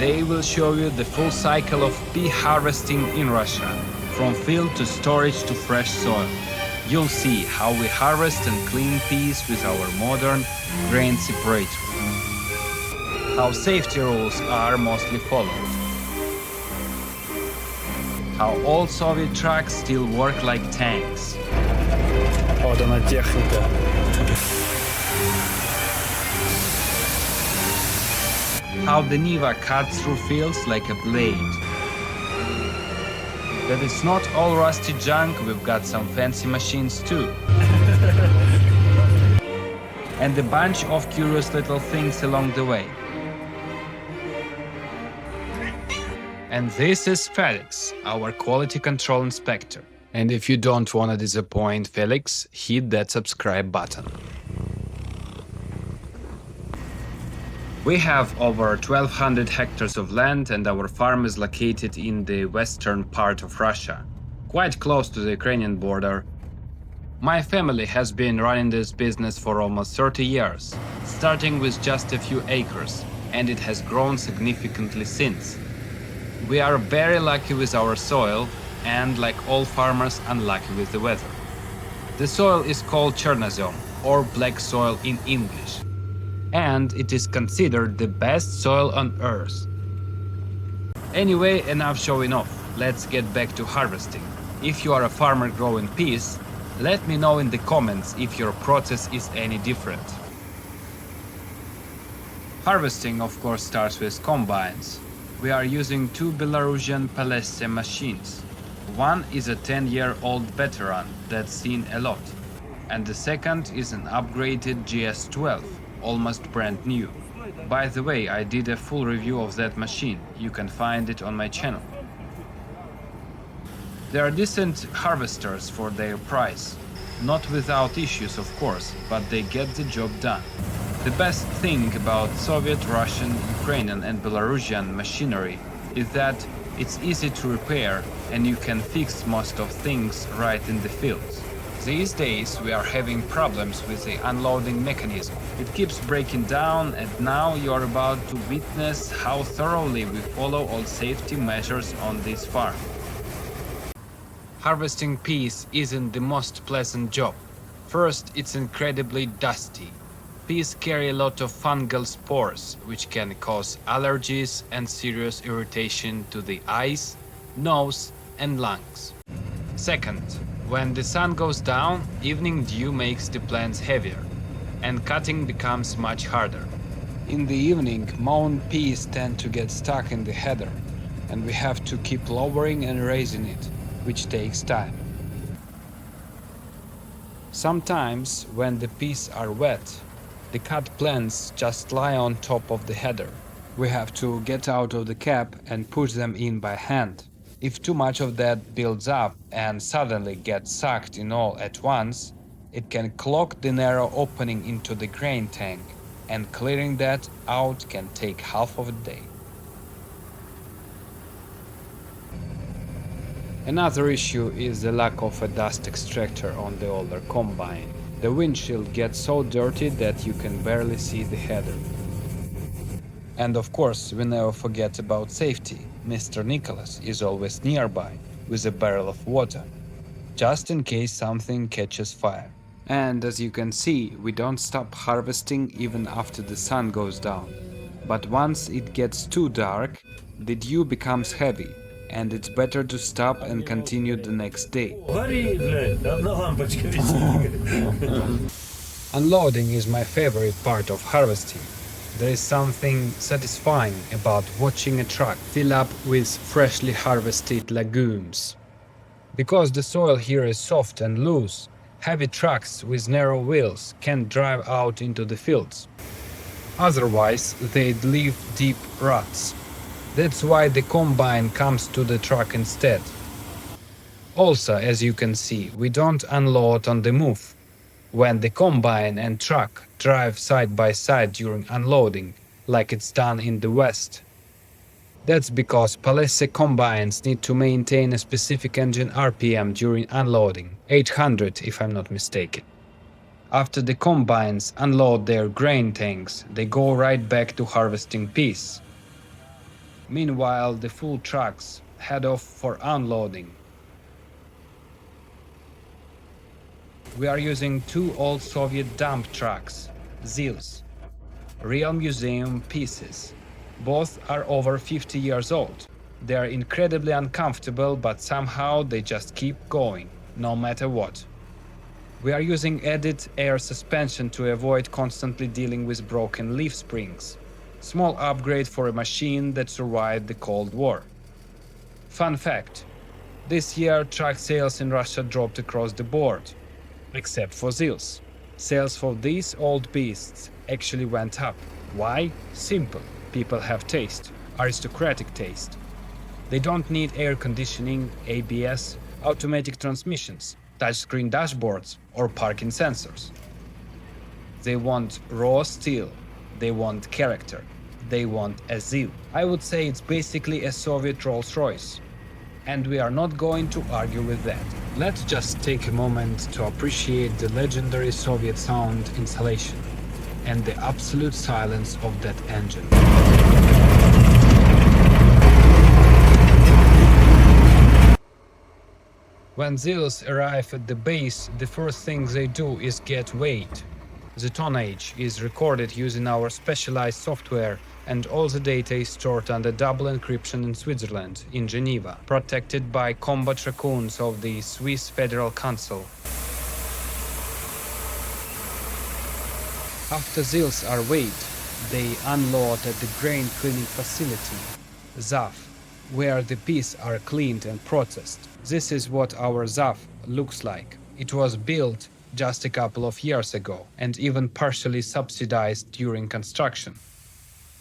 Today we'll show you the full cycle of pea harvesting in Russia, from field to storage to fresh soil. You'll see how we harvest and clean peas with our modern grain separator. How safety rules are mostly followed. How old Soviet trucks still work like tanks. Вот она техника. How the Niva cuts through fields like a blade. That it's not all rusty junk, we've got some fancy machines too. And a bunch of curious little things along the way. And this is Felix, our quality control inspector. And if you don't want to disappoint Felix, hit that subscribe button. We have over 1200 hectares of land, and our farm is located in the western part of Russia, quite close to the Ukrainian border. My family has been running this business for almost 30 years, starting with just a few acres, and it has grown significantly since. We are very lucky with our soil, and like all farmers, unlucky with the weather. The soil is called Chernozem, or black soil in English, and it is considered the best soil on earth. Anyway, enough showing off. Let's get back to harvesting. If you are a farmer growing peas, let me know in the comments if your process is any different. Harvesting, of course, starts with combines. We are using two Belarusian Palesse machines. One is a 10-year-old veteran that's seen a lot, and the second is an upgraded GS12, almost brand new. By the way, I did a full review of that machine, you can find it on my channel. They are decent harvesters for their price. Not without issues, of course, but they get the job done. The best thing about Soviet, Russian, Ukrainian and Belarusian machinery is that it's easy to repair and you can fix most of things right in the fields. These days we are having problems with the unloading mechanism. It keeps breaking down, and now you are about to witness how thoroughly we follow all safety measures on this farm. Harvesting peas isn't the most pleasant job. First, it's incredibly dusty. Peas carry a lot of fungal spores, which can cause allergies and serious irritation to the eyes, nose and lungs. Second, when the sun goes down, evening dew makes the plants heavier, and cutting becomes much harder. In the evening, mown peas tend to get stuck in the header, and we have to keep lowering and raising it, which takes time. Sometimes, when the peas are wet, the cut plants just lie on top of the header. We have to get out of the cap and push them in by hand. If too much of that builds up and suddenly gets sucked in all at once, it can clog the narrow opening into the grain tank, and clearing that out can take half of a day. Another issue is the lack of a dust extractor on the older combine. The windshield gets so dirty that you can barely see the header. And of course, we never forget about safety. Mr. Nicholas is always nearby with a barrel of water, just in case something catches fire. And as you can see, we don't stop harvesting even after the sun goes down. But once it gets too dark, the dew becomes heavy, and it's better to stop and continue the next day. Unloading is my favorite part of harvesting. There is something satisfying about watching a truck fill up with freshly harvested legumes. Because the soil here is soft and loose, heavy trucks with narrow wheels can't drive out into the fields. Otherwise, they'd leave deep ruts. That's why the combine comes to the truck instead. Also, as you can see, we don't unload on the move. When the combine and truck drive side by side during unloading, like it's done in the West. That's because Palesse combines need to maintain a specific engine RPM during unloading, 800 if I'm not mistaken. After the combines unload their grain tanks, they go right back to harvesting peas. Meanwhile, the full trucks head off for unloading. We are using two old Soviet dump trucks, ZILs, real museum pieces. Both are over 50 years old. They are incredibly uncomfortable, but somehow they just keep going, no matter what. We are using added air suspension to avoid constantly dealing with broken leaf springs. Small upgrade for a machine that survived the Cold War. Fun fact: this year truck sales in Russia dropped across the board, except for ZILs. Sales for these old beasts actually went up. Why? Simple. People have taste, aristocratic taste. They don't need air conditioning, ABS, automatic transmissions, touchscreen dashboards, or parking sensors. They want raw steel. They want character. They want a ZIL. I would say it's basically a Soviet Rolls-Royce. And we are not going to argue with that. Let's just take a moment to appreciate the legendary Soviet sound installation and the absolute silence of that engine. When ZILs arrive at the base, the first thing they do is get weighed. The tonnage is recorded using our specialized software, and all the data is stored under double encryption in Switzerland, in Geneva, protected by combat raccoons of the Swiss Federal Council. After ZILs are weighed, they unload at the grain cleaning facility, ZAF, where the pieces are cleaned and processed. This is what our ZAF looks like. It was built just a couple of years ago and even partially subsidized during construction.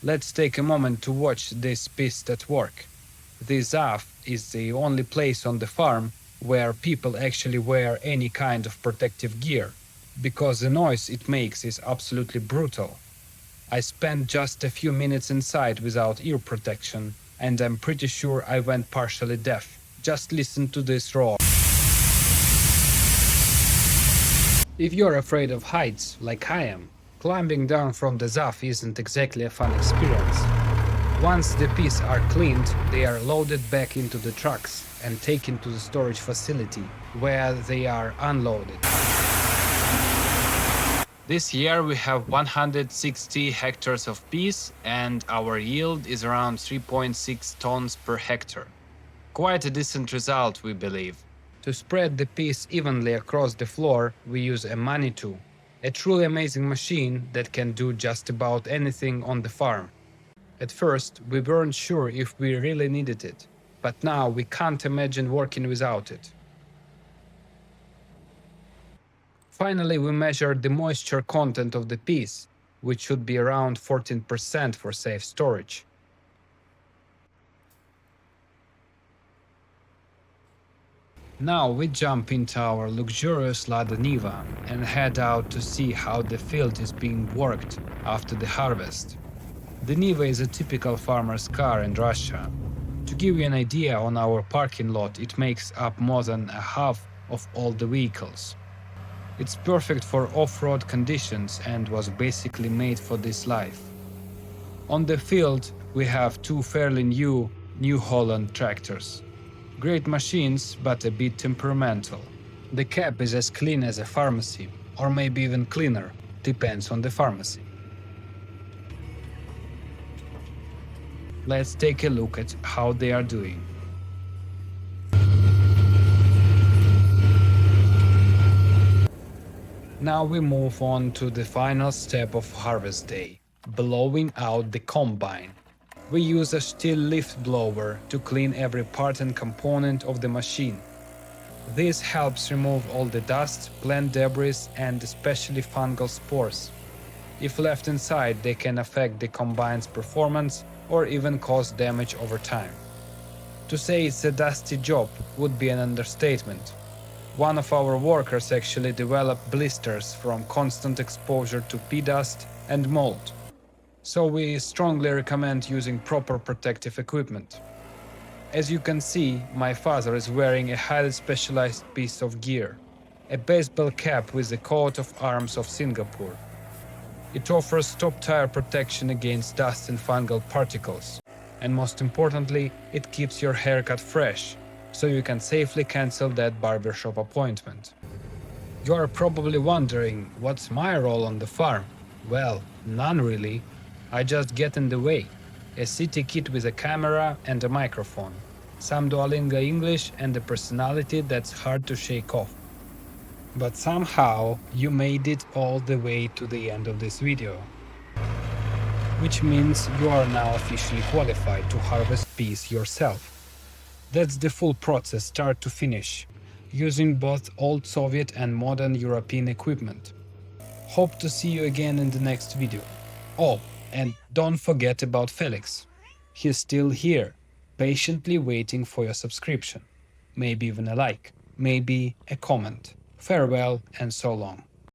Let's take a moment to watch this beast at work. The ZAF is the only place on the farm where people actually wear any kind of protective gear, because the noise it makes is absolutely brutal. I spent just a few minutes inside without ear protection, and I'm pretty sure I went partially deaf. Just listen to this roar. If you're afraid of heights, like I am, climbing down from the ZAF isn't exactly a fun experience. Once the pieces are cleaned, they are loaded back into the trucks and taken to the storage facility, where they are unloaded. This year we have 160 hectares of peas, and our yield is around 3.6 tons per hectare. Quite a decent result, we believe. To spread the peas evenly across the floor, we use a Manitou, a truly amazing machine that can do just about anything on the farm. At first, we weren't sure if we really needed it, but now we can't imagine working without it. Finally, we measured the moisture content of the peas, which should be around 14% for safe storage. Now we jump into our luxurious Lada Niva and head out to see how the field is being worked after the harvest. The Niva is a typical farmer's car in Russia. To give you an idea, on our parking lot it makes up more than a half of all the vehicles. It's perfect for off-road conditions and was basically made for this life. On the field we have two fairly new New Holland tractors. Great machines, but a bit temperamental. The cab is as clean as a pharmacy, or maybe even cleaner, depends on the pharmacy. Let's take a look at how they are doing. Now we move on to the final step of harvest day, blowing out the combine. We use a steel lift blower to clean every part and component of the machine. This helps remove all the dust, plant debris, and especially fungal spores. If left inside, they can affect the combine's performance or even cause damage over time. To say it's a dusty job would be an understatement. One of our workers actually developed blisters from constant exposure to pea dust and mold. So we strongly recommend using proper protective equipment. As you can see, my father is wearing a highly specialized piece of gear, a baseball cap with the coat of arms of Singapore. It offers top tire protection against dust and fungal particles. And most importantly, it keeps your haircut fresh, so you can safely cancel that barbershop appointment. You are probably wondering, what's my role on the farm? Well, none really. I just get in the way. A city kid with a camera and a microphone, some Duolingo English, and a personality that's hard to shake off. But somehow you made it all the way to the end of this video, which means you are now officially qualified to harvest peas yourself. That's the full process start to finish, using both old Soviet and modern European equipment. Hope to see you again in the next video. Oh, and don't forget about Felix. He's still here, patiently waiting for your subscription. Maybe even a like, maybe a comment. Farewell and so long.